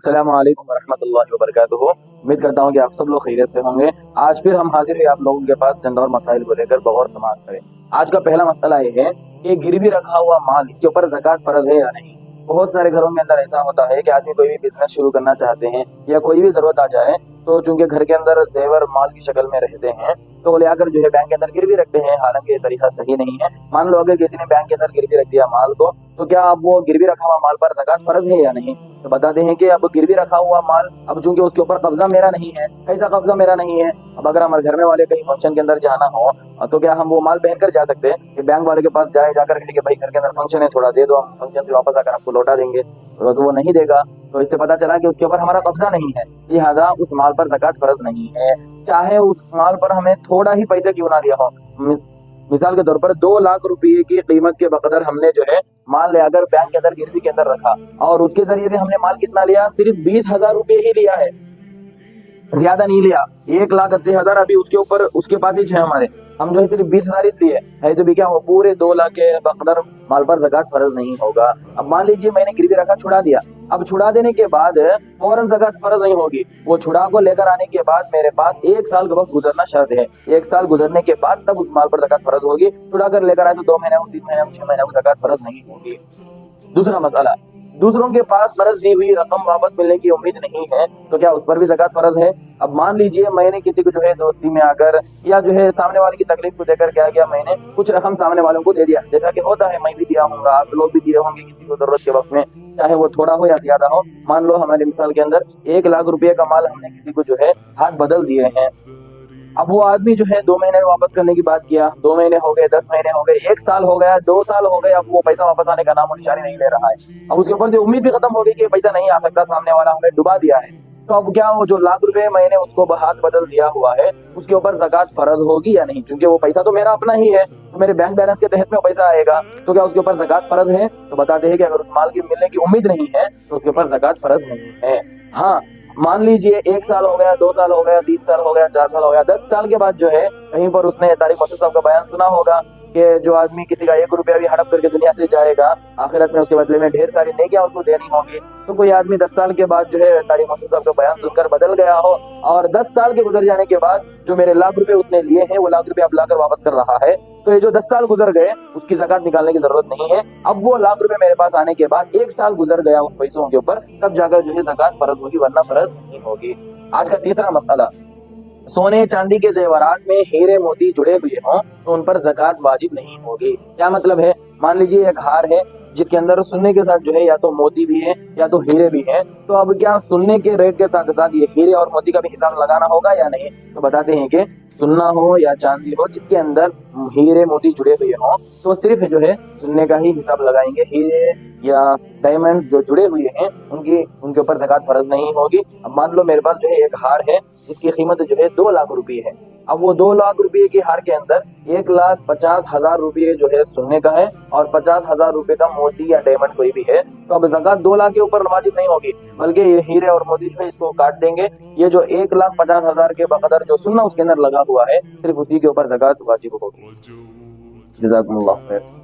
अस्सलामु अलैकुम वरहमतुल्लाहि वबरकातुहू। उम्मीद करता हूँ कि आप सब लोग खैरियत से होंगे। आज फिर हम हाजिर हैं आप लोगों के पास चंद और मसाइल को लेकर बगौर समाअत करें। आज का पहला मसला ये है कि गिरवी रखा हुआ माल, इसके ऊपर ज़कात फर्ज है या नहीं। बहुत सारे घरों में अंदर ऐसा होता है कि आदमी कोई भी बिजनेस शुरू करना चाहते हैं या कोई भी जरूरत आ जाए तो चूंकि घर के अंदर जेवर माल की शक्ल में रहते हैं तो ले आकर जो है बैंक के अंदर गिरवी रखते हैं। हालांकि ये तरीका सही नहीं है। मान लो अगर किसी ने बैंक के अंदर गिरवी रख दिया माल को, तो क्या अब वो गिरवी रखा हुआ माल पर ज़कात फर्ज है या नहीं। तो बताते हैं कि अब गिरवी रखा हुआ माल, अब चूंकि उसके ऊपर कब्जा मेरा नहीं है। कैसा कब्जा मेरा नहीं है? अब अगर हमारे घर में वाले कहीं फंक्शन के अंदर जाना हो तो क्या हम वो माल पहन कर जा सकते हैं कि बैंक वाले के पास जाकर कहें कि भाई घर के अंदर फंक्शन है, थोड़ा दे दो, हम फंक्शन से वापस आकर आपको लौटा देंगे। तो वो नहीं देगा। तो इससे पता चला कि उसके ऊपर हमारा कब्जा नहीं है, लिहाजा उस माल पर ज़कात फर्ज नहीं है, चाहे उस माल पर हमें थोड़ा ही पैसे क्यों ना दिया हो। मिसाल के तौर पर 2 लाख रुपए की कीमत के बकदर हमने जो है माल ले आकर बैंक के अंदर गिरवी के अंदर रखा और उसके जरिए से हमने माल कितना लिया? सिर्फ 20,000 रुपए ही लिया है, ज्यादा नहीं लिया। 1,80,000 अभी उसके ऊपर उसके पास ही है हमारे, हम जो है सिर्फ 20,000 ही लिए है, तो भी क्या हो पूरे 2 लाख के बकदर माल पर ज़कात फर्ज नहीं होगा। अब मान लीजिए मैंने गिरवी रखा, छुड़ा दिया। अब छुड़ा देने के बाद फौरन ज़कात फर्ज नहीं होगी। वो छुड़ा को लेकर आने के बाद मेरे पास 1 साल का वक्त गुजरना शर्त है। 1 साल गुजरने के बाद तब उस माल पर ज़कात फर्ज होगी। छुड़ा कर लेकर आए तो 2 महीने, 3 महीने, 6 महीने को ज़कात फर्ज नहीं होगी। दूसरा मसला, दूसरों के पास कर्ज दी हुई रकम वापस मिलने की उम्मीद नहीं है, तो क्या उस पर भी ज़कात फर्ज है। अब मान लीजिए मैंने किसी को जो है दोस्ती में आकर या जो है सामने वाले की तकलीफ को देकर क्या किया, मैंने कुछ रकम सामने वालों को दे दिया, जैसा कि होता है मैं भी दिया हूँ, आप लोग भी दिए होंगे किसी को जरूरत के वक्त में, चाहे वो थोड़ा हो या ज्यादा हो। मान लो हमारे मिसाल के अंदर 1 लाख रुपए का माल हमने किसी को जो है हाथ बदल दिए हैं। अब वो आदमी जो है 2 महीने में वापस करने की बात किया, 2 महीने हो गए, 10 महीने हो गए, 1 साल हो गया, 2 साल हो गए, अब वो पैसा वापस आने का नामो निशानी नहीं ले रहा है। अब उसके ऊपर जो उम्मीद भी खत्म हो गई कि पैसा नहीं आ सकता, सामने वाला हमें डुबा दिया है। तो अब क्या वो जो लाख रुपए मैंने उसको हाथ बदल दिया हुआ है उसके ऊपर ज़कात फर्ज होगी या नहीं? क्योंकि वो पैसा तो मेरा अपना ही है, तो मेरे बैंक बैलेंस के तहत में वो पैसा आएगा, तो क्या उसके ऊपर ज़कात फर्ज है? तो बताते हैं कि अगर उस माल की मिलने की उम्मीद नहीं है तो उसके ऊपर ज़कात फर्ज नहीं है। हाँ, मान लीजिए 1 साल हो गया, 2 साल हो गया, 3 साल हो गया, 4 साल हो गया, 10 साल के बाद जो है कहीं पर उसने तारिक मसूद साहब का बयान सुना होगा कि जो आदमी किसी का 1 रुपया भी हड़प करके दुनिया से जाएगा, आखिरत में उसके बदले में ढेर सारी नेकियां उसको देनी होगी। तो कोई आदमी 10 साल के बाद जो है तारिक मसूद साहब का बयान सुनकर बदल गया हो और 10 साल के गुजर जाने के बाद जो मेरे लाख रुपए उसने लिए हैं वो लाख रुपए अब लाकर वापस कर रहा है, तो ये जो 10 साल गुजर गए उसकी ज़कात निकालने की जरूरत नहीं है। अब वो लाख रुपए मेरे पास आने के बाद 1 साल गुजर गया उन पैसों के ऊपर, तब जाकर जो है ज़कात फर्ज होगी, वरना फर्ज नहीं होगी। आज का तीसरा मसला, सोने चांदी के जेवरात में हीरे मोती जुड़े हुए हों तो उन पर ज़कात वाजिब नहीं होगी। क्या मतलब है? मान लीजिए एक हार है जिसके अंदर सुन्ने के साथ जो है या तो मोती भी है या तो हीरे भी हैं, तो अब क्या सुन्ने के रेट के साथ साथ ये हीरे और मोती का भी हिसाब लगाना होगा या नहीं? तो बताते हैं कि सुन्ना हो या चांदी हो जिसके अंदर हीरे मोती जुड़े हुए हों तो सिर्फ जो है सुन्ने का ही हिसाब लगाएंगे। हीरे या डायमंड जो जुड़े हुए हैं उनके ऊपर ज़कात फर्ज नहीं होगी। अब मान लो मेरे पास जो है एक हार है जिसकी कीमत जो है 2 लाख रुपए है। अब वो 2 लाख रुपए के हार के अंदर 1,50,000 रुपये जो है सोने का है और 50,000 रुपए का मोती या डायमंड कोई भी है, तो अब ज़कात 2 लाख के ऊपर वाजिब नहीं होगी, बल्कि ये हीरे और मोती जो है इसको काट देंगे। ये जो 1,50,000 के बकदर जो सुन्ना उसके अंदर लगा हुआ है सिर्फ उसी के ऊपर ज़कात वाजिब होगी। जज़ाकुमुल्लाह खैर।